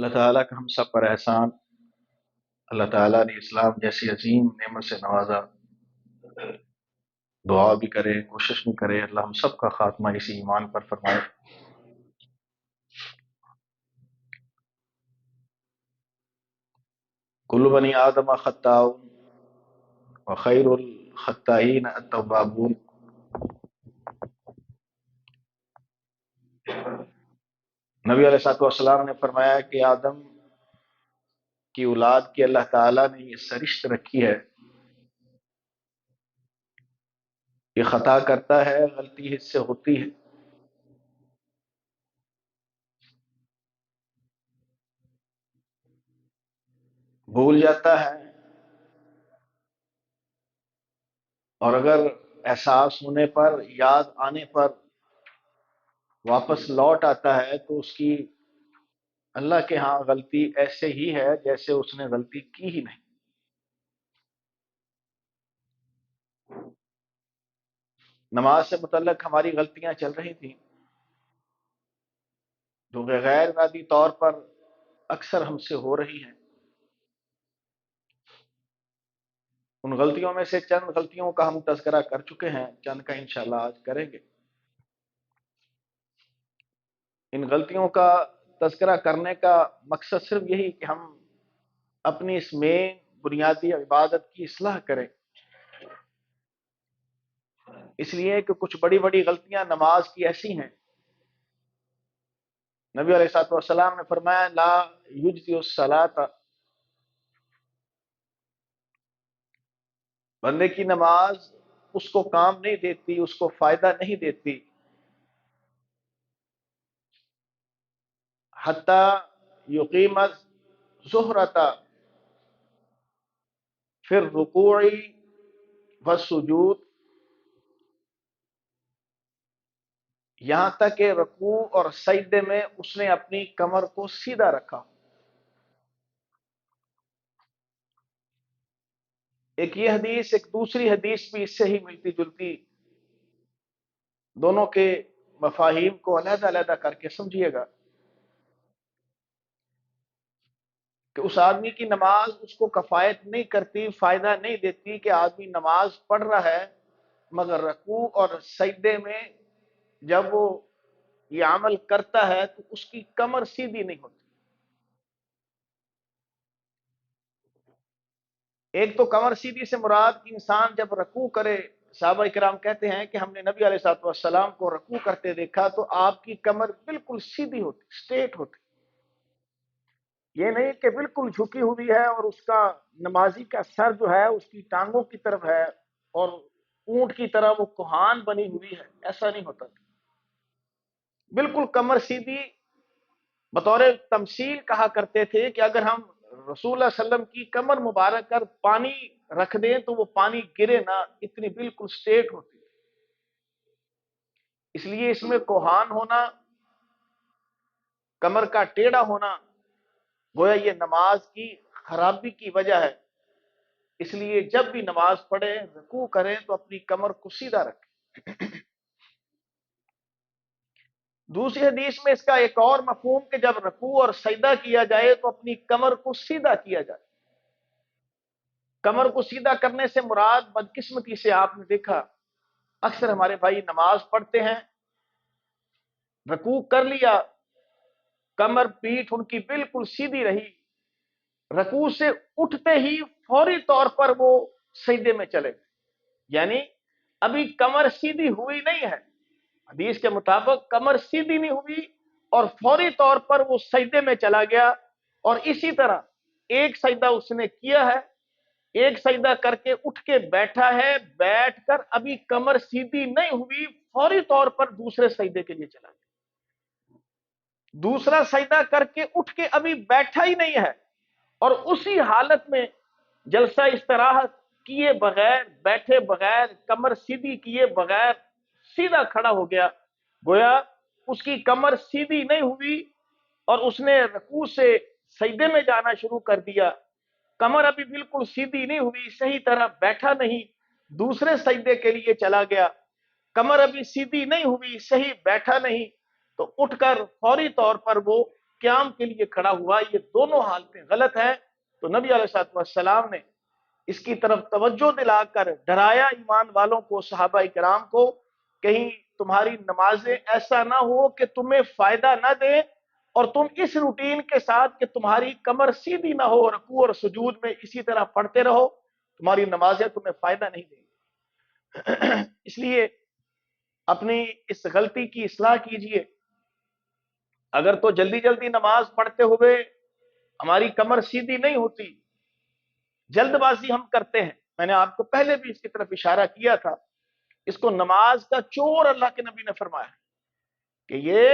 اللہ تعالیٰ کا ہم سب پر احسان، اللہ تعالیٰ نے اسلام جیسی عظیم نعمت سے نوازا، دعا بھی کرے کوشش بھی کرے اللہ ہم سب کا خاتمہ اسی ایمان پر فرمائے۔ کل بنی آدم خطاؤن وخیر الخطائین التوابون۔ نبی علیہ الصلوۃ والسلام نے فرمایا کہ آدم کی اولاد کی اللہ تعالیٰ نے یہ سرشت رکھی ہے کہ خطا کرتا ہے، غلطی اس سے ہوتی ہے، بھول جاتا ہے، اور اگر احساس ہونے پر، یاد آنے پر واپس لوٹ آتا ہے تو اس کی اللہ کے ہاں غلطی ایسے ہی ہے جیسے اس نے غلطی کی ہی نہیں۔ نماز سے متعلق ہماری غلطیاں چل رہی تھیں جو کہ غیر ارادی طور پر اکثر ہم سے ہو رہی ہیں۔ ان غلطیوں میں سے چند غلطیوں کا ہم تذکرہ کر چکے ہیں، چند کا انشاءاللہ آج کریں گے۔ ان غلطیوں کا تذکرہ کرنے کا مقصد صرف یہی کہ ہم اپنی اس مین بنیادی عبادت کی اصلاح کریں، اس لیے کہ کچھ بڑی بڑی غلطیاں نماز کی ایسی ہیں۔ نبی علیہ الصلوۃ والسلام نے فرمایا لا یجزی الصلاۃ، بندے کی نماز اس کو کام نہیں دیتی، اس کو فائدہ نہیں دیتی، حتی یقیم الظہرۃ فی الرکوع والسجود، یہاں تک کہ رکوع اور سجدے میں اس نے اپنی کمر کو سیدھا رکھا۔ ایک یہ حدیث، ایک دوسری حدیث بھی اس سے ہی ملتی جلتی، دونوں کے مفاہیم کو علیحدہ علیحدہ کر کے سمجھیے گا کہ اس آدمی کی نماز اس کو کفایت نہیں کرتی، فائدہ نہیں دیتی کہ آدمی نماز پڑھ رہا ہے مگر رکوع اور سجدے میں جب وہ یہ عمل کرتا ہے تو اس کی کمر سیدھی نہیں ہوتی۔ ایک تو کمر سیدھی سے مراد انسان جب رکوع کرے، صحابہ کرام کہتے ہیں کہ ہم نے نبی علیہ الصلوۃ والسلام کو رکوع کرتے دیکھا تو آپ کی کمر بالکل سیدھی ہوتی، اسٹریٹ ہوتی، یہ نہیں کہ بالکل جھکی ہوئی ہے اور اس کا نمازی کا سر جو ہے اس کی ٹانگوں کی طرف ہے اور اونٹ کی طرح وہ کوہان بنی ہوئی ہے، ایسا نہیں ہوتا، بالکل کمر سیدھی۔ بطور تمثیل کہا کرتے تھے کہ اگر ہم رسول اللہ صلی اللہ علیہ وسلم کی کمر مبارک کر پانی رکھ دیں تو وہ پانی گرے نہ، اتنی بالکل سٹریٹ ہوتی۔ اس لیے اس میں کوہان ہونا، کمر کا ٹیڑھا ہونا گویا یہ نماز کی خرابی کی وجہ ہے۔ اس لیے جب بھی نماز پڑھیں، رکوع کریں تو اپنی کمر کو سیدھا رکھیں۔ دوسری حدیث میں اس کا ایک اور مفہوم کہ جب رکوع اور سجدہ کیا جائے تو اپنی کمر کو سیدھا کیا جائے۔ کمر کو سیدھا کرنے سے مراد بدقسمتی سے آپ نے دیکھا اکثر ہمارے بھائی نماز پڑھتے ہیں، رکوع کر لیا، کمر پیٹھ ان کی بالکل سیدھی رہی، رکوع سے اٹھتے ہی فوری طور پر وہ سجدے میں چلے گئے، یعنی ابھی کمر سیدھی ہوئی نہیں ہے، حدیث کے مطابق کمر سیدھی نہیں ہوئی اور فوری طور پر وہ سجدے میں چلا گیا، اور اسی طرح ایک سجدہ اس نے کیا ہے، ایک سجدہ کر کے اٹھ کے بیٹھا ہے، بیٹھ کر ابھی کمر سیدھی نہیں ہوئی، فوری طور پر دوسرے سجدے کے لیے چلا گیا، دوسرا سجدہ کر کے اٹھ کے ابھی بیٹھا ہی نہیں ہے اور اسی حالت میں جلسہ استراحت کیے بغیر، بیٹھے بغیر، کمر سیدھی کیے بغیر سیدھا کھڑا ہو گیا، گویا اس کی کمر سیدھی نہیں ہوئی اور اس نے رکوع سے سجدے میں جانا شروع کر دیا، کمر ابھی بالکل سیدھی نہیں ہوئی، صحیح طرح بیٹھا نہیں، دوسرے سجدے کے لیے چلا گیا، کمر ابھی سیدھی نہیں ہوئی، صحیح بیٹھا نہیں، تو اٹھ کر فوری طور پر وہ قیام کے لیے کھڑا ہوا، یہ دونوں حالتیں غلط ہیں۔ تو نبی علیہ الصلوۃ والسلام نے اس کی طرف توجہ دلا کر ڈرایا ایمان والوں کو، صحابہ کرام کو، کہیں تمہاری نمازیں ایسا نہ ہو کہ تمہیں فائدہ نہ دے اور تم اس روٹین کے ساتھ کہ تمہاری کمر سیدھی نہ ہو، رکوع اور سجود میں اسی طرح پڑھتے رہو، تمہاری نمازیں تمہیں فائدہ نہیں دیں گی۔ اس لیے اپنی اس غلطی کی اصلاح کیجئے۔ اگر تو جلدی جلدی نماز پڑھتے ہوئے ہماری کمر سیدھی نہیں ہوتی، جلد بازی ہم کرتے ہیں، میں نے آپ کو پہلے بھی اس کی طرف اشارہ کیا تھا، اس کو نماز کا چور اللہ کے نبی نے فرمایا کہ یہ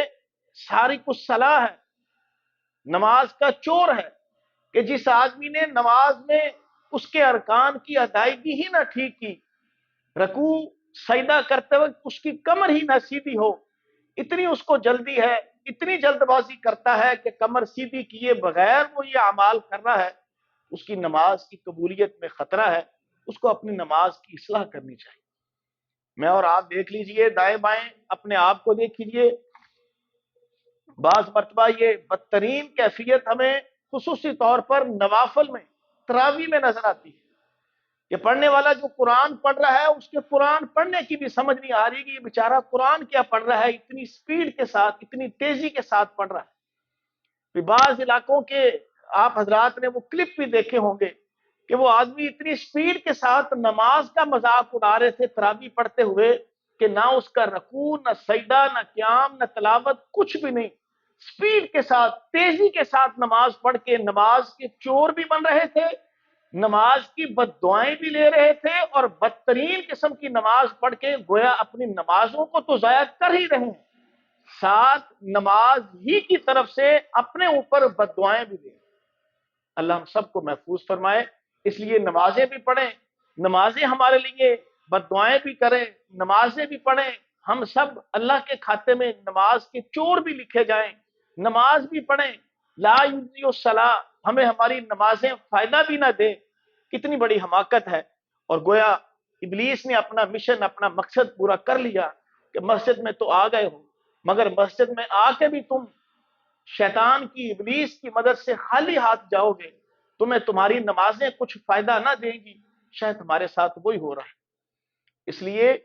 ساری کچھ صلاح ہے، نماز کا چور ہے کہ جس آدمی نے نماز میں اس کے ارکان کی ادائیگی ہی نہ ٹھیک کی، رکوع سجدہ کرتے وقت اس کی کمر ہی نہ سیدھی ہو، اتنی اس کو جلدی ہے، اتنی جلد بازی کرتا ہے کہ کمر سیدھی کیے بغیر وہ یہ اعمال کر رہا ہے، اس کی نماز کی قبولیت میں خطرہ ہے، اس کو اپنی نماز کی اصلاح کرنی چاہیے۔ میں اور آپ دیکھ لیجئے، دائیں بائیں اپنے آپ کو دیکھ لیجئے، بعض مرتبہ یہ بدترین کیفیت ہمیں خصوصی طور پر نوافل میں، تراویح میں نظر آتی ہے۔ یہ پڑھنے والا جو قرآن پڑھ رہا ہے، اس کے قرآن پڑھنے کی بھی سمجھ نہیں آ رہی کہ یہ بیچارہ قرآن کیا پڑھ رہا ہے، اتنی سپیڈ کے ساتھ، اتنی تیزی کے ساتھ پڑھ رہا ہے۔ پھر بعض علاقوں کے آپ حضرات نے وہ کلپ بھی دیکھے ہوں گے کہ وہ آدمی اتنی سپیڈ کے ساتھ نماز کا مذاق اڑا رہے تھے تراویح پڑھتے ہوئے کہ نہ اس کا رکوع، نہ سجدہ، نہ قیام، نہ تلاوت، کچھ بھی نہیں، سپیڈ کے ساتھ، تیزی کے ساتھ نماز پڑھ کے نماز کے چور بھی بن رہے تھے، نماز کی بد دعائیں بھی لے رہے تھے، اور بدترین قسم کی نماز پڑھ کے گویا اپنی نمازوں کو تو ضائع کر ہی رہے ہیں، ساتھ نماز ہی کی طرف سے اپنے اوپر بد دعائیں بھی دیں۔ اللہ ہم سب کو محفوظ فرمائے۔ اس لیے نمازیں بھی پڑھیں، نمازیں ہمارے لیے، بد دعائیں بھی کریں، نمازیں بھی پڑھیں، ہم سب اللہ کے کھاتے میں نماز کے چور بھی لکھے جائیں، نماز بھی پڑھیں، لا یجزی الصلاۃ، ہمیں ہماری نمازیں فائدہ بھی نہ دیں، کتنی بڑی حماقت ہے۔ اور گویا ابلیس نے اپنا مشن، اپنا مقصد پورا کر لیا کہ مسجد میں تو آ گئے ہو، مگر مسجد میں آ کے بھی تم شیطان کی، ابلیس کی مدد سے خالی ہاتھ جاؤ گے، تمہیں تمہاری نمازیں کچھ فائدہ نہ دیں گی۔ شاید ہمارے ساتھ وہی ہو رہا ہے۔ اس لیے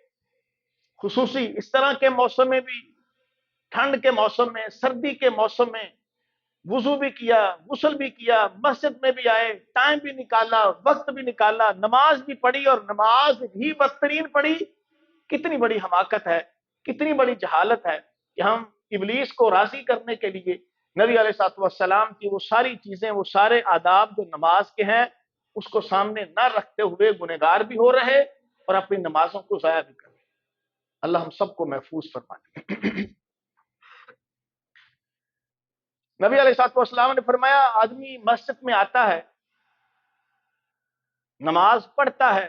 خصوصی اس طرح کے موسم میں بھی، ٹھنڈ کے موسم میں، سردی کے موسم میں، وضو بھی کیا، غسل بھی کیا، مسجد میں بھی آئے، ٹائم بھی نکالا، وقت بھی نکالا، نماز بھی پڑھی، اور نماز بھی بدترین پڑھی، کتنی بڑی حماقت ہے، کتنی بڑی جہالت ہے کہ ہم ابلیس کو راضی کرنے کے لیے نبی علیہ الصلوۃ والسلام کی وہ ساری چیزیں، وہ سارے آداب جو نماز کے ہیں، اس کو سامنے نہ رکھتے ہوئے گنہگار بھی ہو رہے اور اپنی نمازوں کو ضائع بھی کر رہے۔ اللہ ہم سب کو محفوظ فرمائے۔ نبی علیہ الصلوۃ والسلام نے فرمایا، آدمی مسجد میں آتا ہے، نماز پڑھتا ہے،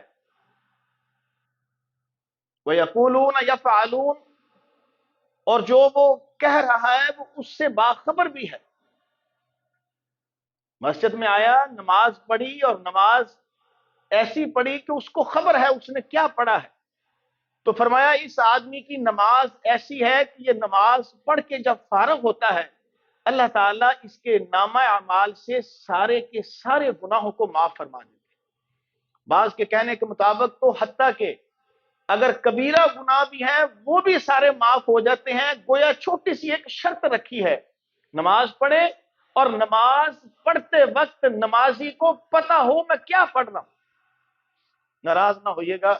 وَيَقُولُونَ يَفْعَلُونَ، اور جو وہ کہہ رہا ہے وہ اس سے باخبر بھی ہے۔ مسجد میں آیا، نماز پڑھی، اور نماز ایسی پڑھی کہ اس کو خبر ہے اس نے کیا پڑھا ہے، تو فرمایا اس آدمی کی نماز ایسی ہے کہ یہ نماز پڑھ کے جب فارغ ہوتا ہے، اللہ تعالیٰ اس کے نامہ اعمال سے سارے کے سارے گناہوں کو معاف فرما دیتے ہیں۔ بعض کے کہنے کے مطابق تو حتیٰ کہ اگر کبیرہ گناہ بھی ہیں وہ بھی سارے معاف ہو جاتے ہیں۔ گویا چھوٹی سی ایک شرط رکھی ہے، نماز پڑھے اور نماز پڑھتے وقت نمازی کو پتہ ہو میں کیا پڑھ رہا ہوں۔ ناراض نہ ہوئیے گا،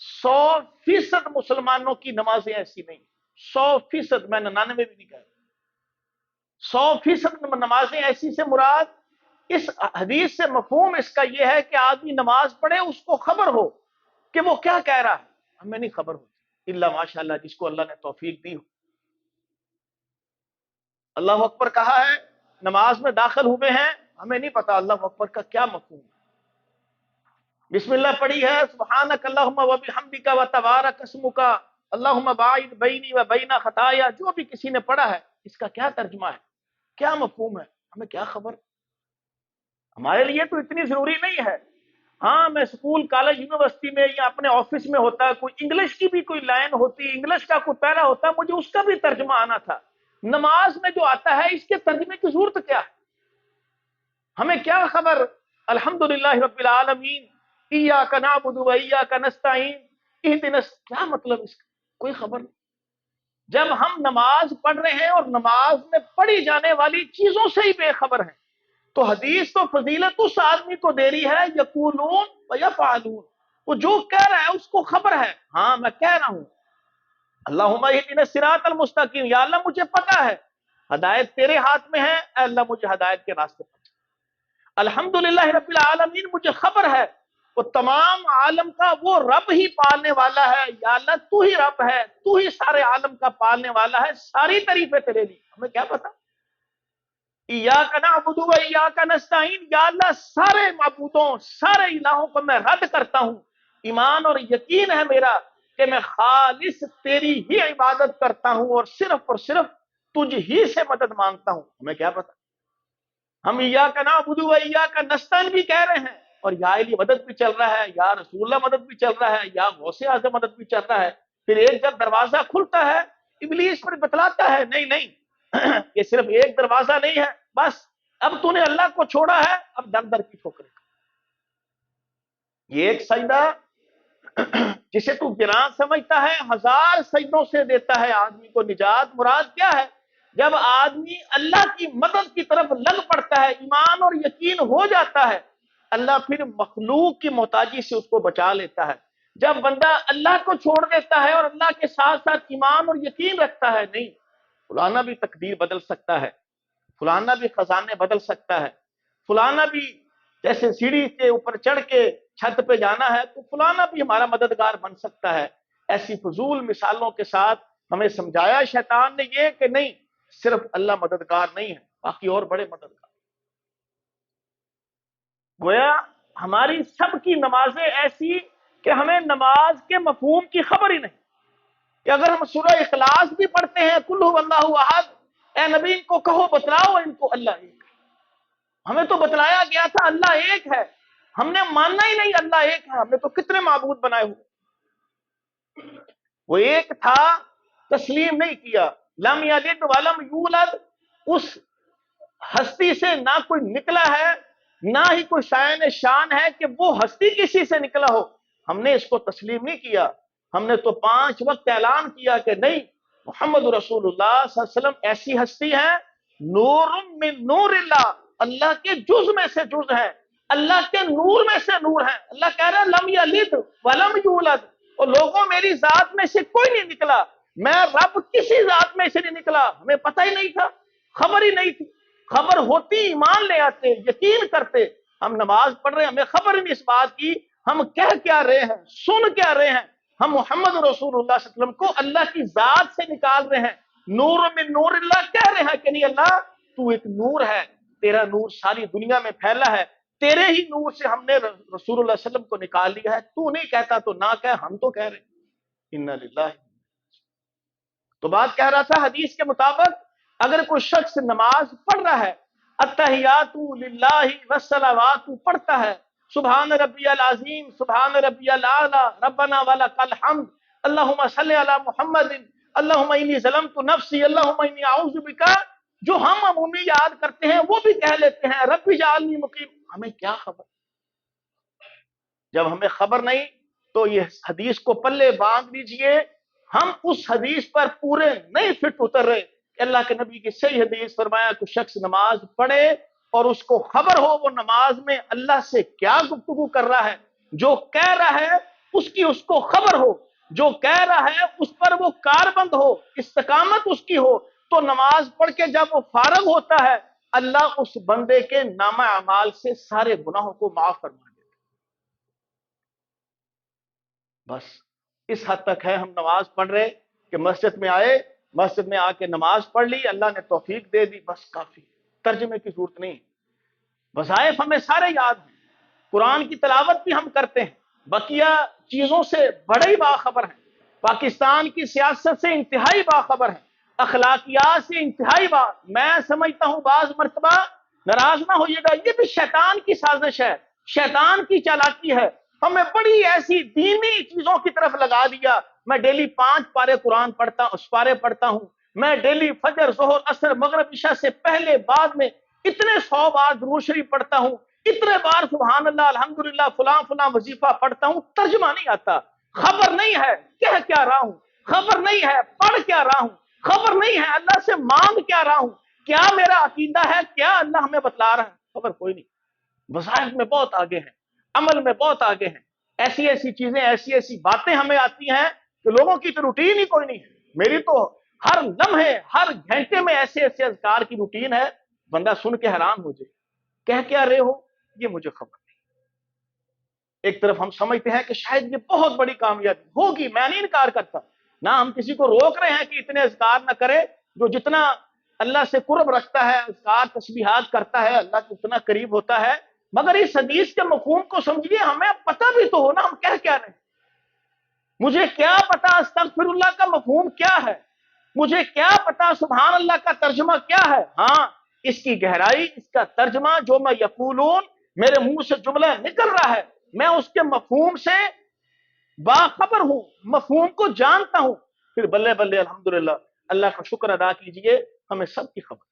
100% مسلمانوں کی نمازیں ایسی نہیں، 100%، میں 99 بھی نہیں کہہ رہا، 100% نمازیں ایسی سے مراد اس حدیث سے مفہوم اس کا یہ ہے کہ آدمی نماز پڑھے، اس کو خبر ہو کہ وہ کیا کہہ رہا ہے۔ ہمیں نہیں خبر ہوتی، الا ماشاءاللہ جس کو اللہ نے توفیق دی ہو۔ اللہ اکبر کہا ہے، نماز میں داخل ہوئے ہیں، ہمیں نہیں پتا اللہ اکبر کا کیا مفہوم ہے۔ بسم اللہ پڑھی ہے، سبحانک اللہم و بحمدک و تبارک اسمک اللہم باعد بینی و بین خطایا، جو بھی کسی نے پڑھا ہے اس کا کیا ترجمہ ہے، کیا مفہوم ہے، ہمیں کیا خبر۔ ہمارے لیے تو اتنی ضروری نہیں ہے۔ ہاں، میں اسکول، کالج، یونیورسٹی میں یا اپنے آفس میں ہوتا، کوئی انگلش کی بھی کوئی لائن ہوتی، انگلش کا کوئی پیرا ہوتا، مجھے اس کا بھی ترجمہ آنا تھا، نماز میں جو آتا ہے اس کے ترجمے کی ضرورت کیا ہے؟ ہمیں کیا خبر الحمدللہ رب العالمین ایاک نعبد و ایاک نستعین اہدنا، کیا مطلب اس کا؟ کوئی خبر نہیں۔ جب ہم نماز پڑھ رہے ہیں اور نماز میں پڑھی جانے والی چیزوں سے ہی بے خبر ہیں، تو حدیث تو فضیلت اس آدمی کو دے رہی ہے یقولون و یفعلون، وہ جو کہہ رہا ہے اس کو خبر ہے۔ ہاں میں کہہ رہا ہوں اللہم اہدنا الصراط المستقیم، یا اللہ مجھے پتا ہے ہدایت تیرے ہاتھ میں ہے، اے اللہ مجھے ہدایت کے راستے پر۔ الحمدللہ رب العالمین، مجھے خبر ہے وہ تمام عالم کا وہ رب ہی پالنے والا ہے، یا اللہ تو ہی رب ہے، تو ہی سارے عالم کا پالنے والا ہے، ساری تعریفیں تیرے لیے، ہمیں کیا پتا؟ ایاک نعبد و ایاک نستعین، یا اللہ سارے معبودوں سارے الہوں کو میں رد کرتا ہوں، ایمان اور یقین ہے میرا کہ میں خالص تیری ہی عبادت کرتا ہوں اور صرف تجھ ہی سے مدد مانگتا ہوں، ہمیں کیا پتا؟ ہم ایاک نعبد و ایاک نستعین بھی کہہ رہے ہیں، اور یا علی مدد بھی چل رہا ہے، یا رسول اللہ مدد بھی چل رہا ہے، یا غوث اعظم مدد بھی چل رہا ہے۔ پھر ایک جب دروازہ کھلتا ہے ابلیس پر بتلاتا ہے نہیں نہیں یہ صرف ایک دروازہ نہیں ہے، بس اب تو نے اللہ کو چھوڑا ہے، اب در در کی ٹھوکریں۔ یہ ایک سجدہ جسے تو گراں سمجھتا ہے 1000 سجدوں سے دیتا ہے آدمی کو نجات۔ مراد کیا ہے؟ جب آدمی اللہ کی مدد کی طرف لگ پڑتا ہے، ایمان اور یقین ہو جاتا ہے، اللہ پھر مخلوق کی محتاجی سے اس کو بچا لیتا ہے۔ جب بندہ اللہ کو چھوڑ دیتا ہے اور اللہ کے ساتھ ساتھ ایمان اور یقین رکھتا ہے، نہیں فلانا بھی تقدیر بدل سکتا ہے، فلانا بھی خزانے بدل سکتا ہے، فلانا بھی جیسے سیڑھی کے اوپر چڑھ کے چھت پہ جانا ہے تو فلانا بھی ہمارا مددگار بن سکتا ہے، ایسی فضول مثالوں کے ساتھ ہمیں سمجھایا شیطان نے یہ کہ نہیں، صرف اللہ مددگار نہیں ہے، باقی اور بڑے مددگار۔ گویا ہماری سب کی نمازیں ایسی کہ ہمیں نماز کے مفہوم کی خبر ہی نہیں، کہ اگر ہم سورہ اخلاص بھی پڑھتے ہیں قل هو اللہ احد، اے نبی ان کو کہو بتلاؤ ان کو اللہ ایک ہے۔ ہمیں تو بتلایا گیا تھا اللہ ایک ہے، ہم نے ماننا ہی نہیں اللہ ایک ہے، ہم نے تو کتنے معبود بنائے ہوئے۔ وہ ایک تھا تسلیم نہیں کیا، لم یلد ولم یولد، اس ہستی سے نہ کوئی نکلا ہے نہ ہی کوئی شائن شان ہے کہ وہ ہستی کسی سے نکلا ہو، ہم نے اس کو تسلیم نہیں کیا۔ ہم نے تو 5 وقت اعلان کیا کہ نہیں، محمد رسول اللہ صلی اللہ علیہ وسلم ایسی ہستی ہے نور من نور اللہ، اللہ کے جز میں سے جز ہے، اللہ کے نور میں سے نور ہے۔ اللہ کہہ رہا ہے لم یلد ولم یولد، اور لوگوں میری ذات میں سے کوئی نہیں نکلا، میں رب کسی ذات میں سے نہیں نکلا، ہمیں پتہ ہی نہیں تھا، خبر ہی نہیں تھی، خبر ہوتی ایمان لے آتے، یقین کرتے۔ ہم نماز پڑھ رہے ہیں، ہمیں خبر ہی نہیں اس بات کی ہم کہہ کیا رہے ہیں، سن کیا رہے ہیں، ہم محمد رسول اللہ صلی اللہ علیہ وسلم کو اللہ کی ذات سے نکال رہے ہیں، نور من نور اللہ کہہ رہے ہیں کہ نہیں اللہ تو ایک نور ہے، تیرا نور ساری دنیا میں پھیلا ہے، تیرے ہی نور سے ہم نے رسول اللہ صلی اللہ علیہ وسلم کو نکال لیا ہے، تو نہیں کہتا تو نہ کہہ، ہم تو کہہ رہے ہیں۔ انا للہ۔ تو بات کہہ رہا تھا حدیث کے مطابق اگر کوئی شخص نماز پڑھ رہا ہے، التحیات للہ والصلوات پڑھتا ہے، سبحان ربی العظیم، سبحان ربی الاعلی، ربنا ولک الحمد، اللہم صلی علی محمد، اللہم انی ظلمت نفسی، اللہم انی اعوذ بک، جو ہم عمومی یاد کرتے ہیں وہ بھی کہہ لیتے ہیں، رب اجعلنی مقیم، ہمیں کیا خبر؟ جب ہمیں خبر نہیں تو یہ حدیث کو پلے باندھ لیجئے، ہم اس حدیث پر پورے نہیں فٹ اتر رہے کہ اللہ کے نبی کی صحیح حدیث فرمایا کہ شخص نماز پڑھے اور اس کو خبر ہو وہ نماز میں اللہ سے کیا گفتگو کر رہا ہے، جو کہہ رہا ہے اس کو خبر ہو، جو کہہ رہا ہے اس پر وہ کاربند ہو، استقامت اس کی ہو، تو نماز پڑھ کے جب وہ فارغ ہوتا ہے اللہ اس بندے کے نامہ اعمال سے سارے گناہوں کو معاف فرما دیتا۔ بس اس حد تک ہے ہم نماز پڑھ رہے کہ مسجد میں آئے، مسجد میں آ کے نماز پڑھ لی، اللہ نے توفیق دے دی، بس کافی، ترجمے کی ضرورت نہیں۔ وظائف ہمیں سارے یاد ہیں، قرآن کی تلاوت بھی ہم کرتے ہیں، بقیہ چیزوں سے بڑے ہی باخبر ہیں، پاکستان کی سیاست سے انتہائی باخبر ہیں، اخلاقیات سے انتہائی میں سمجھتا ہوں بعض مرتبہ ناراض نہ ہوئیے گا، یہ بھی شیطان کی سازش ہے، شیطان کی چالاکی ہے، ہمیں بڑی ایسی دینی چیزوں کی طرف لگا دیا۔ میں ڈیلی 5 پارے قرآن پڑھتا ہوں، میں ڈیلی فجر ظہر عصر مغرب عشاء سے پہلے بعد میں اتنے 100 بار درود شریف پڑھتا ہوں، اتنے بار سبحان اللہ الحمدللہ فلاں فلاں وظیفہ پڑھتا ہوں، ترجمہ نہیں آتا، خبر نہیں ہے کہہ کیا رہا ہوں، خبر نہیں ہے پڑھ کیا رہا ہوں، خبر نہیں ہے اللہ سے مانگ کیا رہا ہوں، کیا میرا عقیدہ ہے، کیا اللہ ہمیں بتلا رہا ہے، خبر کوئی نہیں۔ وظائف میں بہت آگے ہیں، عمل میں بہت آگے ہیں، ایسی ایسی چیزیں ایسی ایسی باتیں ہمیں آتی ہیں کہ لوگوں کی تو روٹین ہی کوئی نہیں ہے۔ میری تو ہر لمحے ہر گھنٹے میں ایسے ایسے اذکار کی روٹین ہے، بندہ سن کے حیران ہو جائے، کہہ کیا رہے ہو یہ مجھے خبر نہیں۔ ایک طرف ہم سمجھتے ہیں کہ شاید یہ بہت بڑی کامیابی ہوگی، میں نہیں انکار کرتا، نہ ہم کسی کو روک رہے ہیں کہ اتنے اذکار نہ کرے، جو جتنا اللہ سے قرب رکھتا ہے، اذکار تسبیحات کرتا ہے، اللہ کے اتنا قریب ہوتا ہے، مگر اس حدیث کے مفہوم کو سمجھیے، ہمیں پتہ بھی تو ہونا ہم کہہ کیا رہے ہیں۔ مجھے کیا پتا استغفر اللہ کا مفہوم کیا ہے، مجھے کیا پتا سبحان اللہ کا ترجمہ کیا ہے، ہاں اس کی گہرائی، اس کا ترجمہ جو میں یقولون میرے منہ سے جملہ نکل رہا ہے، میں اس کے مفہوم سے باخبر ہوں، مفہوم کو جانتا ہوں، پھر بلے بلے الحمدللہ اللہ کا شکر ادا کیجئے ہمیں سب کی خبر۔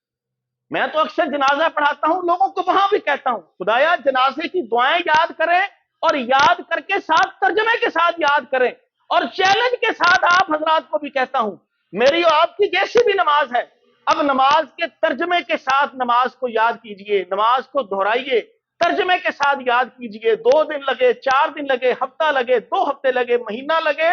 میں تو اکثر جنازہ پڑھاتا ہوں، لوگوں کو وہاں بھی کہتا ہوں خدایا جنازے کی دعائیں یاد کریں، اور یاد کر کے ساتھ ترجمے کے ساتھ یاد کریں، اور چیلنج کے ساتھ آپ حضرات کو بھی کہتا ہوں میری اور آپ کی جیسی بھی نماز ہے، اب نماز کے ترجمے کے ساتھ نماز کو یاد کیجئے، نماز کو دہرائیے، ترجمے کے ساتھ یاد کیجئے، 2 دن لگے، 4 دن لگے، ہفتہ لگے، 2 ہفتے لگے، مہینہ لگے،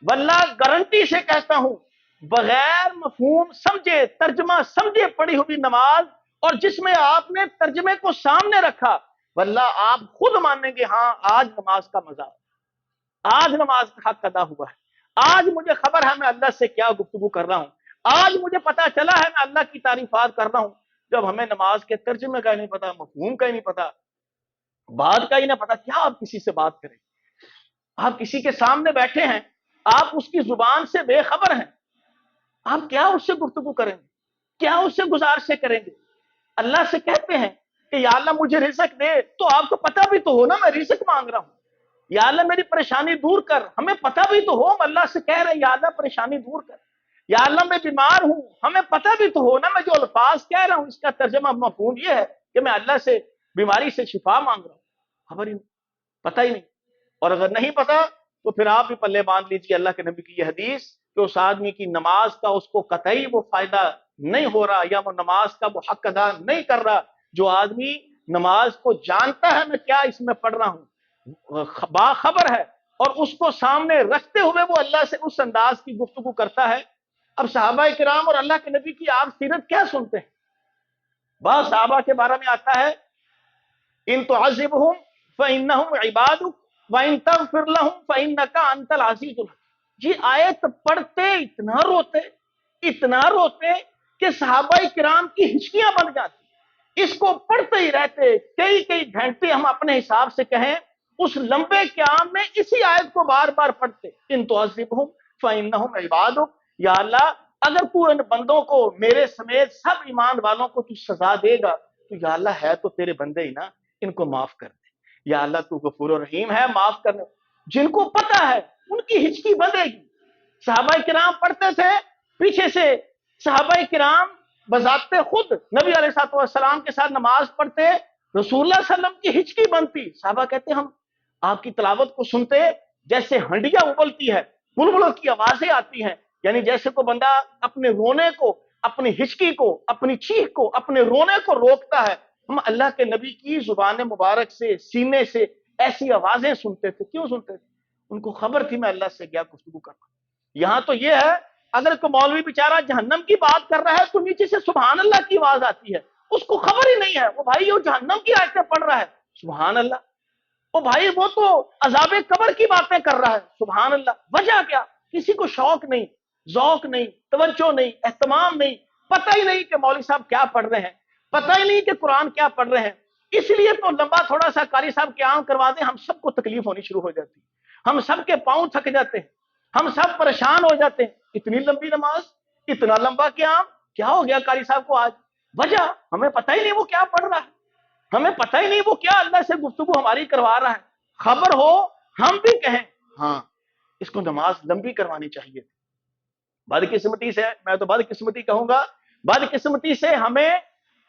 واللہ گارنٹی سے کہتا ہوں بغیر مفہوم سمجھے ترجمہ سمجھے پڑھی ہوئی نماز، اور جس میں آپ نے ترجمے کو سامنے رکھا، واللہ آپ خود مانیں گے ہاں آج نماز کا مزہ، آج نماز کا حق ادا ہوا ہے، آج مجھے خبر ہے میں اللہ سے کیا گفتگو کر رہا ہوں، آج مجھے پتا چلا ہے میں اللہ کی تعریفات کر رہا ہوں۔ جب ہمیں نماز کے ترجمے کا ہی نہیں پتا، مفہوم کا ہی نہیں پتا، بات کا ہی نہیں پتا، کیا آپ کسی سے بات کریں؟ آپ کسی کے سامنے بیٹھے ہیں، آپ اس کی زبان سے بے خبر ہیں، آپ کیا اس سے گفتگو کریں گے، کیا اس سے گزارشیں کریں گے؟ اللہ سے کہتے ہیں کہ یا اللہ مجھے رزق دے، تو آپ کو پتہ بھی تو ہو نا میں رزق مانگ رہا ہوں، یا اللہ میری پریشانی دور کر، ہمیں پتہ بھی تو ہو ہم اللہ سے کہہ رہے ہیں یا اللہ پریشانی دور کر، یا اللہ میں بیمار ہوں، ہمیں پتہ بھی تو ہو نا میں جو الفاظ کہہ رہا ہوں اس کا ترجمہ مفہوم یہ ہے کہ میں اللہ سے بیماری سے شفا مانگ رہا ہوں، خبر ہی نہیں، پتہ ہی نہیں۔ اور اگر نہیں پتا تو پھر آپ بھی پلے باندھ لیجیے اللہ کے نبی کی یہ حدیث کہ اس آدمی کی نماز کا اس کو قطعی وہ فائدہ نہیں ہو رہا، یا وہ نماز کا وہ حق ادا نہیں کر رہا، جو آدمی نماز کو جانتا ہے میں کیا اس میں پڑھ رہا ہوں، باخبر ہے، اور اس کو سامنے رکھتے ہوئے وہ اللہ سے اس انداز کی گفتگو کرتا ہے۔ اب صحابہ کرام اور اللہ کے نبی کی آپ سیرت کیا سنتے ہیں؟ بعض صحابہ کے بارے میں آتا ہے ان تعذبهم فانهم عبادك وان تغفر لهم فانك انت العزیز الحکیم۔ یہ آیت پڑھتے اتنا روتے کہ صحابہ کرام کی ہچکیاں بن جاتی، اس کو پڑھتے ہی رہتے، کئی گھنٹے ہم اپنے حساب سے کہیں اس لمبے قیام میں اسی آیت کو بار بار پڑھتے، ان تعذبهم فانهم عبادك، یا اللہ اگر تو ان بندوں کو میرے سمیت سب ایمان والوں کو تو سزا دے گا تو یا اللہ ہے تو تیرے بندے ہی نا، ان کو معاف کر دے، یا اللہ تو غفور الرحیم ہے معاف کرنے۔ جن کو پتہ ہے ان کی ہچکی بندے گی۔ صحابہ کرام پڑھتے تھے، پیچھے سے صحابہ کرام بذات خود نبی علیہ السلام کے ساتھ نماز پڑھتے، رسول اللہ صلی اللہ علیہ وسلم کی ہچکی بنتی، صحابہ کہتے ہم آپ کی تلاوت کو سنتے جیسے ہنڈیاں ابلتی ہے، بلبلوں کی آوازیں آتی ہیں، یعنی جیسے کوئی بندہ اپنے رونے کو، اپنی ہچکی کو، اپنی چیخ کو، اپنے رونے کو روکتا ہے، ہم اللہ کے نبی کی زبان مبارک سے سینے سے ایسی آوازیں سنتے تھے۔ کیوں سنتے تھے؟ ان کو خبر تھی میں اللہ سے کیا گفتگو کرنا۔ یہاں تو یہ ہے اگر کوئی مولوی بیچارہ جہنم کی بات کر رہا ہے تو نیچے سے سبحان اللہ کی آواز آتی ہے، اس کو خبر ہی نہیں ہے، وہ بھائی وہ جہنم کی آیتیں پڑھ رہا ہے، سبحان اللہ، وہ بھائی وہ تو عذاب قبر کی باتیں کر رہا ہے، سبحان اللہ۔ وجہ کیا؟ کسی کو شوق نہیں، ذوق نہیں، توجہ نہیں، اہتمام نہیں، پتہ ہی نہیں کہ مولوی صاحب کیا پڑھ رہے ہیں، پتہ ہی نہیں کہ قرآن کیا پڑھ رہے ہیں۔ اس لیے تو لمبا تھوڑا سا قاری صاحب قیام کروا دیں ہم سب کو تکلیف ہونی شروع ہو جاتی، ہم سب کے پاؤں تھک جاتے ہیں، ہم سب پریشان ہو جاتے ہیں، اتنی لمبی نماز، اتنا لمبا قیام، کیا ہو گیا قاری صاحب کو آج؟ وجہ ہمیں پتہ ہی نہیں وہ کیا پڑھ رہا ہے، ہمیں پتہ ہی نہیں وہ کیا اللہ سے گفتگو ہماری کروا رہا ہے، خبر ہو ہم بھی کہیں ہاں اس کو نماز لمبی کروانی چاہیے، بدقسمتی سے، میں تو بدقسمتی کہوں گا، بدقسمتی سے ہمیں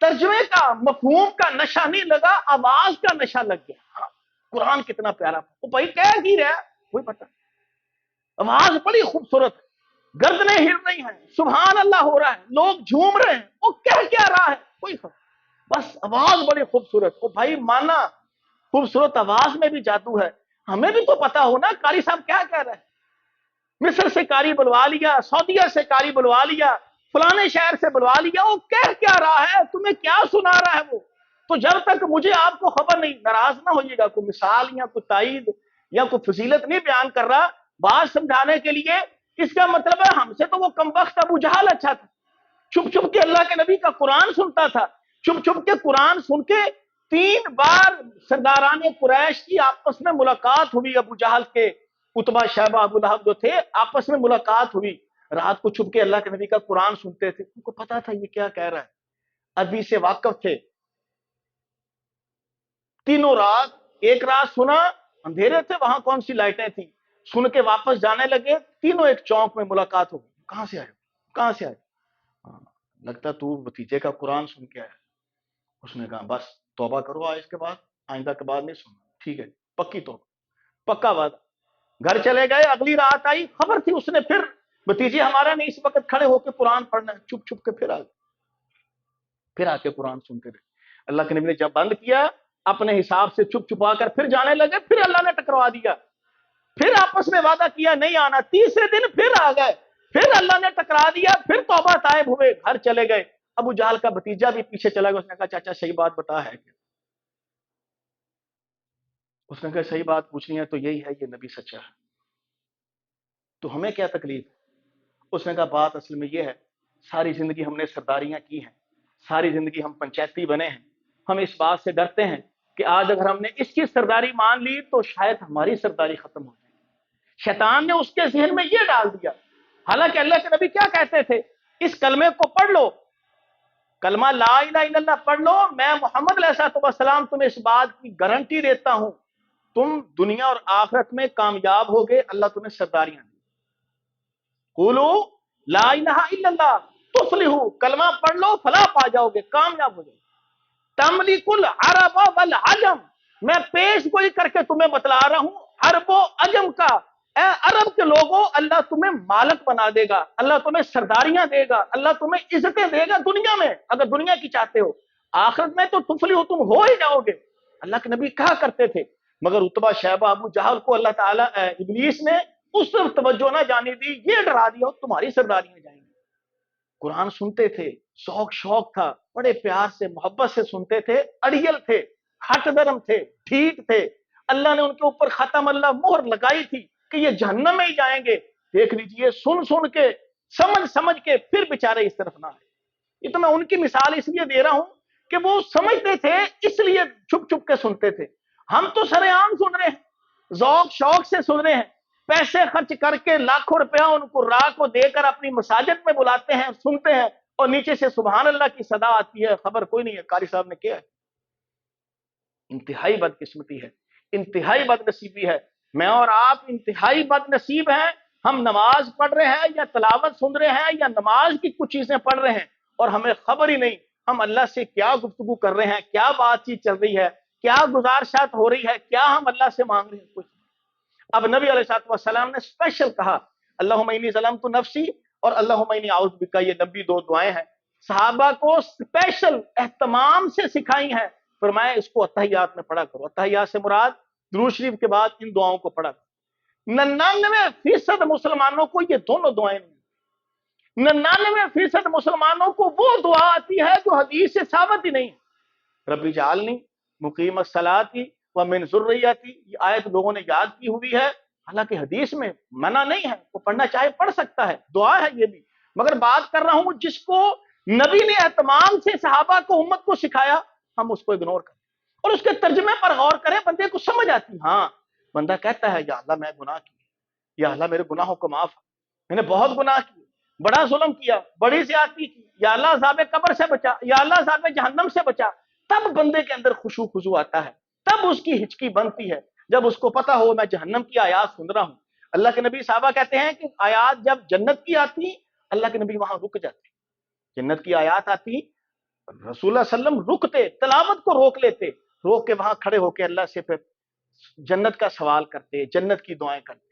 ترجمے کا، مفہوم کا نشہ نہیں لگا، آواز کا نشہ لگ گیا۔ ہاں، قرآن کتنا پیارا، وہ بھائی کہہ کی رہا ہے کوئی پتہ، آواز بڑی خوبصورت ہے، گردنیں ہل رہی ہیں، سبحان اللہ ہو رہا ہے، لوگ جھوم رہے ہیں، وہ کہہ کیا رہا ہے کوئی خبر، بس آواز بڑی خوبصورت۔ وہ بھائی مانا خوبصورت آواز میں بھی جادو ہے، ہمیں بھی تو پتا ہو نا قاری صاحب کیا کہہ رہے ہیں۔ مصر سے قاری بلوا لیا، سعودیہ سے قاری بلوا لیا، فلانے شہر سے بلوا لیا، وہ کہہ کیا رہا ہے، تمہیں کیا سنا رہا ہے وہ؟ تو جب تک مجھے آپ کو خبر نہیں، ناراض نہ ہوئیے گا، کوئی مثال یا کوئی تائید یا کوئی فضیلت نہیں بیان کر رہا، بات سمجھانے کے لیے۔ اس کا مطلب ہے ہم سے تو وہ کمبخت ابو جہل اچھا تھا، چھپ چھپ کے اللہ کے نبی کا قرآن سنتا تھا، چھپ چھپ کے قرآن سن کے 3 بار سرداران قریش کی آپس میں ملاقات ہوئی، ابو جہل کے اتبا شیبہ ابو لہب جو تھے، آپس میں ملاقات ہوئی، رات کو چھپ کے اللہ کے نبی کا قرآن سنتے تھے، ان کو پتا تھا یہ کیا کہہ رہا ہے، عربی سے واقف تھے۔ تینوں رات، ایک رات سنا، اندھیرے تھے وہاں، کون سی لائٹیں تھی، سن کے واپس جانے لگے، تینوں ایک چوک میں ملاقات ہو گئی، کہاں سے آئے، کہاں سے آئے؟ ہاں، لگتا تو بھتیجے کا قرآن سن کے آیا۔ اس نے کہا بس توبہ کرو، آج کے بعد آئندہ کے بعد نہیں سننا، ٹھیک ہے پکی توبہ، پکا وعدہ۔ گھر چلے گئے، اگلی رات آئی، خبر تھی اس نے، پھر بھتیجے ہمارا نہیں اس وقت کھڑے ہو کے قرآن پڑھنا ہے، چھپ چھپ کے پھر آ گئے، پھر آ کے قرآن سنتے رہے۔ اللہ کے نبی نے جب بند کیا، اپنے حساب سے چھپ چھپا کر پھر جانے لگے، پھر اللہ نے ٹکروا دیا، پھر آپس میں وعدہ کیا نہیں آنا، تیسرے دن پھر آ گئے، پھر اللہ نے ٹکرا دیا، پھر توبہ طائب ہوئے، گھر چلے گئے۔ ابو جہل کا بھتیجا بھی پیچھے چلا گیا، اس نے کہا چاچا صحیح بات بتا ہے کیا؟ اس نے کہا صحیح بات پوچھنی ہے تو یہی ہے، یہ نبی سچا ہے، تو ہمیں کیا تکلیف؟ اس نے کہا بات اصل میں یہ ہے، ساری زندگی ہم نے سرداریاں کی ہیں، ساری زندگی ہم پنچایتی بنے ہیں، ہم اس بات سے ڈرتے ہیں کہ آج اگر ہم نے اس کی سرداری مان لی تو شاید ہماری سرداری ختم ہو جائے۔ شیطان نے اس کے ذہن میں یہ ڈال دیا، حالانکہ اللہ کے نبی کیا کہتے تھے، اس کلمے کو پڑھ لو، کلمہ لا الہ الا اللہ پڑھ لو، میں محمد علیہ السلام تمہیں اس بات کی گارنٹی دیتا ہوں، تم دنیا اور آخرت میں کامیاب ہوگے، اللہ تمہیں سرداریاں دیں۔ قولو لا الہ الا اللہ تفلحوا، کلمہ پڑھ لو فلاح پا جاؤ گے، کامیاب ہو جاؤ گے۔ تملک العرب والعجم، میں پیش گوئی کر کے تمہیں بتلا رہا ہوں عرب و عجم کا، اے عرب کے لوگوں اللہ تمہیں مالک بنا دے گا، اللہ تمہیں سرداریاں دے گا، اللہ تمہیں عزتیں دے گا دنیا میں، اگر دنیا کی چاہتے ہو، آخرت میں تو تفلحوا، تم ہو ہی جاؤ گے۔ اللہ کے نبی کہا کرتے تھے، مگر اتبا شیبہ ابو جہل کو اللہ تعالیٰ ابلیس نے اس طرف توجہ نہ جانے دی، یہ ڈرا دیا تمہاری سرداریاں جائیں گی۔ قرآن سنتے تھے، شوق شوق تھا، بڑے پیار سے محبت سے سنتے تھے، اڑیل تھے، ہٹ درم تھے، ٹھیک تھے، اللہ نے ان کے اوپر ختم اللہ مہر لگائی تھی کہ یہ جہنم میں ہی جائیں گے، دیکھ لیجئے سن سن کے، سمجھ سمجھ کے پھر بیچارے اس طرف نہ آئے۔ یہ تو میں ان کی مثال اس لیے دے رہا ہوں کہ وہ سمجھتے تھے اس لیے چھپ چھپ کے سنتے تھے، ہم تو سر عام سن رہے ہیں، ذوق شوق سے سن رہے ہیں، پیسے خرچ کر کے لاکھوں روپیہ ان کو راہ کو دے کر اپنی مساجد میں بلاتے ہیں، سنتے ہیں، اور نیچے سے سبحان اللہ کی صدا آتی ہے، خبر کوئی نہیں ہے قاری صاحب نے کیا ہے۔ انتہائی بدقسمتی ہے، انتہائی بد نصیبی ہے، میں اور آپ انتہائی بد نصیب ہیں، ہم نماز پڑھ رہے ہیں یا تلاوت سن رہے ہیں یا نماز کی کچھ چیزیں پڑھ رہے ہیں اور ہمیں خبر ہی نہیں ہم اللہ سے کیا گفتگو کر رہے ہیں، کیا بات چیت چل رہی ہے، کیا گزارشات ہو رہی ہے، کیا ہم اللہ سے مانگ رہے ہیں، کچھ۔ اب نبی علیہ السلام نے اسپیشل کہا اللہم انی ظلمت نفسی اور اللہم انی اعوذ بک، یہ نبی 2 دعائیں ہیں، صحابہ کو اسپیشل اہتمام سے سکھائی ہیں، فرمایا اس کو اتحیات میں پڑھا کرو، اتحیات سے مراد درود شریف کے بعد ان دعاؤں کو پڑھا کرو۔ 99% مسلمانوں کو یہ دونوں دعائیں نہیں، 99% مسلمانوں کو وہ دعا آتی ہے جو حدیث سے ثابت ہی نہیں، ربی جعلنی مقیم الصلاۃ ومن ذریتی، یہ آیت لوگوں نے یاد کی ہوئی ہے، حالانکہ حدیث میں منع نہیں ہے، وہ پڑھنا چاہے پڑھ سکتا ہے، دعا ہے یہ بھی، مگر بات کر رہا ہوں جس کو نبی نے اہتمام سے صحابہ کو امت کو سکھایا، ہم اس کو اگنور کریں اور اس کے ترجمے پر غور کریں، بندے کو سمجھ آتی، ہاں بندہ کہتا ہے یا اللہ میں گناہ کی، یا اللہ میرے گناہوں کو معاف، میں نے بہت گناہ کیے، بڑا ظلم کیا، بڑی زیادتی کی، یا اللہ عذاب قبر سے بچا، یا اللہ عذاب جہنم سے بچا، تب بندے کے اندر خشوع خضوع آتا ہے، تب اس کی ہچکی بنتی ہے، جب اس کو پتا ہو میں جہنم کی آیات سن رہا ہوں۔ اللہ کے نبی صحابہ کہتے ہیں کہ آیات جب جنت کی آتی اللہ کے نبی وہاں رک جاتے, جنت کی آیات آتی, رسول اللہ صلی اللہ علیہ وسلم رکتے, تلاوت کو روک لیتے, روک کے وہاں کھڑے ہو کے اللہ سے پھر جنت کا سوال کرتے, جنت کی دعائیں کرتے.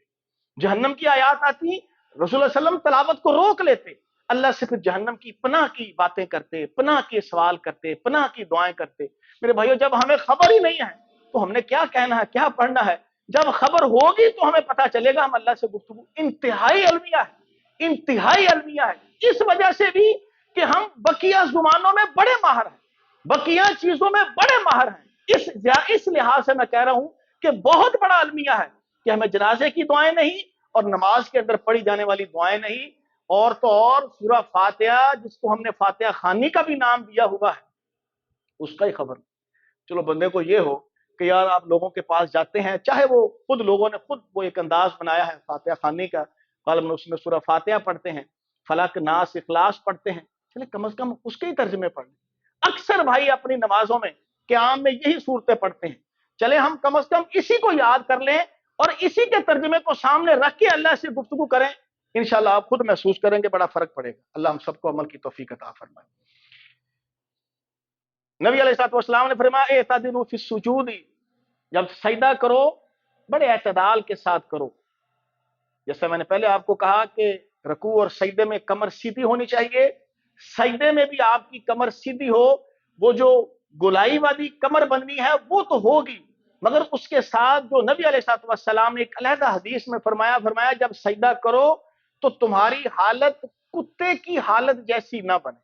جہنم کی آیات آتی, رسول اللہ صلی اللہ علیہ وسلم تلاوت کو روک لیتے, اللہ سے پھر جہنم کی پناہ کی باتیں کرتے, پناہ کے سوال کرتے, پناہ کی دعائیں کرتے. میرے بھائیو, جب ہمیں خبر ہی نہیں ہے تو ہم نے کیا کہنا ہے, کیا پڑھنا ہے؟ جب خبر ہوگی تو ہمیں پتا چلے گا. ہم اللہ سے گفتگو انتہائی المیہ ہے, انتہائی المیہ ہے, اس وجہ سے بھی کہ ہم بقیہ زبانوں میں بڑے ماہر ہیں, بقیہ چیزوں میں بڑے ماہر ہیں. اس لحاظ سے میں کہہ رہا ہوں کہ بہت بڑا المیہ ہے کہ ہمیں جنازے کی دعائیں نہیں اور نماز کے اندر پڑھی جانے والی دعائیں نہیں, اور تو اور سورہ فاتحہ جس کو ہم نے فاتحہ خوانی کا بھی نام دیا ہوا ہے اس کا ہی خبر. چلو بندے کو یہ ہو کہ یار آپ لوگوں کے پاس جاتے ہیں, چاہے وہ خود لوگوں نے خود وہ ایک انداز بنایا ہے فاتحہ خوانی کا, غالباً اس میں سورہ فاتحہ پڑھتے ہیں, فلق ناس اخلاص پڑھتے ہیں, چلے کم از کم اس کے ہی ترجمے پڑھ لیں. اکثر بھائی اپنی نمازوں میں قیام میں یہی صورتیں پڑھتے ہیں, چلے ہم کم از کم اسی کو یاد کر لیں اور اسی کے ترجمے کو سامنے رکھ کے اللہ سے گفتگو کریں. انشاءاللہ آپ خود محسوس کریں گے بڑا فرق پڑے گا. اللہ ہم سب کو عمل کی توفیق عطا فرمائے. نبی علیہ الصلوۃ والسلام نے فرمایا اعتدلوا فی السجود, جب سجدہ کرو بڑے اعتدال کے ساتھ کرو. جیسے میں نے پہلے آپ کو کہا کہ رکوع اور سجدے میں کمر سیدھی ہونی چاہیے, سجدے میں بھی آپ کی کمر سیدھی ہو. وہ جو گولائی والی کمر بننی ہے وہ تو ہوگی, مگر اس کے ساتھ جو نبی علیہ الصلوۃ والسلام نے ایک علیحدہ حدیث میں فرمایا جب سجدہ کرو تو تمہاری حالت کتے کی حالت جیسی نہ بنے.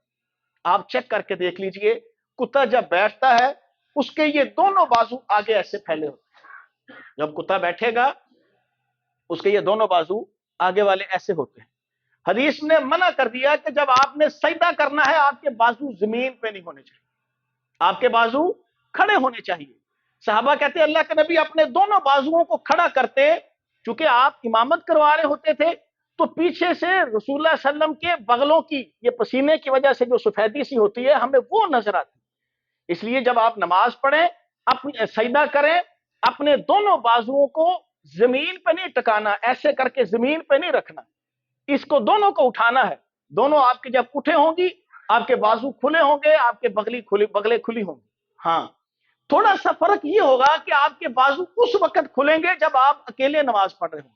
آپ چیک کر کے دیکھ لیجئے, کتا جب بیٹھتا ہے اس کے یہ دونوں بازو آگے ایسے پھیلے ہوتے ہیں. جب کتا بیٹھے گا اس کے یہ دونوں بازو آگے والے ایسے ہوتے ہیں. حدیث نے منع کر دیا کہ جب آپ نے سجدہ کرنا ہے آپ کے بازو زمین پہ نہیں ہونے چاہیے, آپ کے بازو کھڑے ہونے چاہیے. صحابہ کہتے ہیں اللہ کے نبی اپنے دونوں بازوؤں کو کھڑا کرتے, چونکہ آپ امامت کروا رہے ہوتے تھے تو پیچھے سے رسول اللہ صلی اللہ علیہ وسلم کے بغلوں کی یہ پسینے کی وجہ سے جو سفیدی سی ہوتی ہے ہمیں وہ نظر آتی. اس لیے جب آپ نماز پڑھیں, اپنی سجدہ کریں, اپنے دونوں بازوؤں کو زمین پہ نہیں ٹکانا, ایسے کر کے زمین پہ نہیں رکھنا, اس کو دونوں کو اٹھانا ہے. دونوں آپ کے جب اٹھے ہوں گی آپ کے بازو کھلے ہوں گے, آپ کے بغلیں کھلی ہوں گی. ہاں تھوڑا سا فرق یہ ہوگا کہ آپ کے بازو اس وقت کھلیں گے جب آپ اکیلے نماز پڑھ رہے ہوں,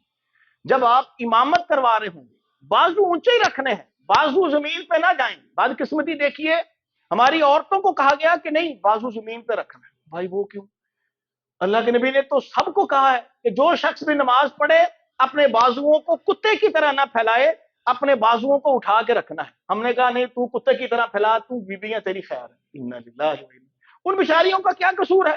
جب آپ امامت کروا رہے ہوں گے بازو اونچے ہی رکھنے ہیں, بازو زمین پہ نہ جائیں. بدقسمتی دیکھیے ہماری عورتوں کو کہا گیا کہ نہیں بازو زمین پہ رکھنا ہے. بھائی وہ کیوں؟ اللہ کے نبی نے تو سب کو کہا ہے کہ جو شخص بھی نماز پڑھے اپنے بازوؤں کو کتے کی طرح نہ پھیلائے, اپنے بازوؤں کو اٹھا کے رکھنا ہے. ہم نے کہا نہیں تو کتے کی طرح پھیلا, تو بیویاں تیری خیر ہے. انا للہ و انا, ان بیچاریوں کا کیا قصور ہے؟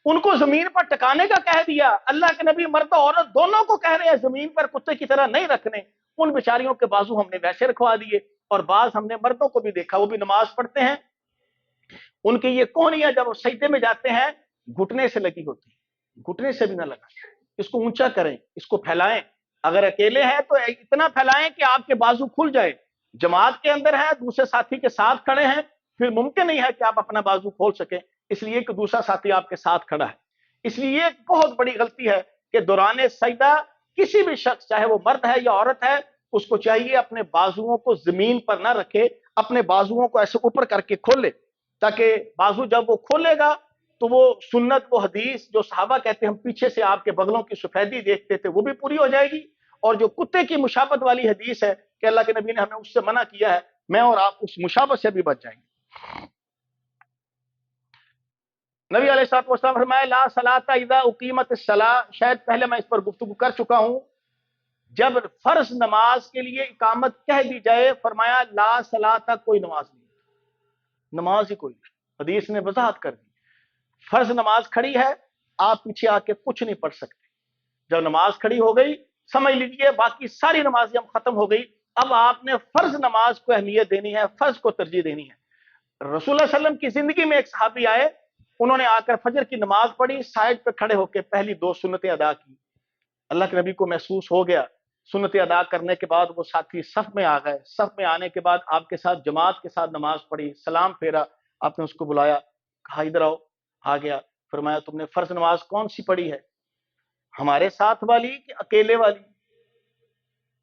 ان کو زمین پر ٹکانے کا کہہ دیا. اللہ کے نبی مرد اور عورت دونوں کو کہہ رہے ہیں زمین پر کتے کی طرح نہیں رکھنے. ان بیچاریوں کے بازو ہم نے ویسے رکھوا دیے. اور بعض ہم نے مردوں کو بھی دیکھا وہ بھی نماز پڑھتے ہیں, ان کی یہ کونیاں جب وہ سجدے میں جاتے ہیں گھٹنے سے لگی ہوتی ہے, گھٹنے سے بھی نہ لگائیں, اس کو اونچا کریں, اس کو پھیلائیں. اگر اکیلے ہیں تو اتنا پھیلائیں کہ آپ کے بازو کھل جائے. جماعت کے اندر ہے, دوسرے ساتھی کے ساتھ کھڑے ہیں, پھر ممکن نہیں ہے کہ آپ اپنا بازو کھول سکیں, اس لیے کہ دوسرا ساتھی آپ کے ساتھ کھڑا ہے. اس لیے ایک بہت بڑی غلطی ہے کہ دوران سجدہ کسی بھی شخص چاہے وہ مرد ہے یا عورت ہے اس کو چاہیے اپنے بازوؤں کو زمین پر نہ رکھے, اپنے بازوؤں کو ایسے اوپر کر کے کھولے, تاکہ بازو جب وہ کھولے گا تو وہ سنت وہ حدیث جو صحابہ کہتے ہیں ہم پیچھے سے آپ کے بغلوں کی سفیدی دیکھتے تھے وہ بھی پوری ہو جائے گی. اور جو کتے کی مشابت والی حدیث ہے کہ اللہ کے نبی نے ہمیں اس سے منع کیا ہے, میں اور آپ اس مشابت سے بھی بچ جائیں گے. نبی علیہ الصلوۃ والسلام فرمایا لا صلاۃ اذا اقیمت الصلاۃ, شاید پہلے میں اس پر گفتگو کر چکا ہوں. جب فرض نماز کے لیے اقامت کہہ دی جائے فرمایا لا صلاۃ, کوئی نماز نہیں, نماز ہی کوئی. حدیث نے وضاحت کر دی فرض نماز کھڑی ہے آپ پیچھے آ کے کچھ نہیں پڑھ سکتے. جب نماز کھڑی ہو گئی سمجھ لیجئے باقی ساری نمازیں ختم ہو گئی. اب آپ نے فرض نماز کو اہمیت دینی ہے, فرض کو ترجیح دینی ہے. رسول اللہ صلی اللہ علیہ وسلم کی زندگی میں ایک صحابی آئے, انہوں نے آ کر فجر کی نماز پڑھی, سائڈ پہ کھڑے ہو کے پہلی 2 سنتیں ادا کی. اللہ کے نبی کو محسوس ہو گیا. سنتیں ادا کرنے کے بعد وہ ساتھی صف میں آ گئے, صف میں آنے کے بعد آپ کے ساتھ جماعت کے ساتھ نماز پڑھی, سلام پھیرا, آپ نے اس کو بلایا, کہا ادھر آؤ, آ گیا. فرمایا تم نے فرض نماز کون سی پڑھی ہے, ہمارے ساتھ والی کہ اکیلے والی؟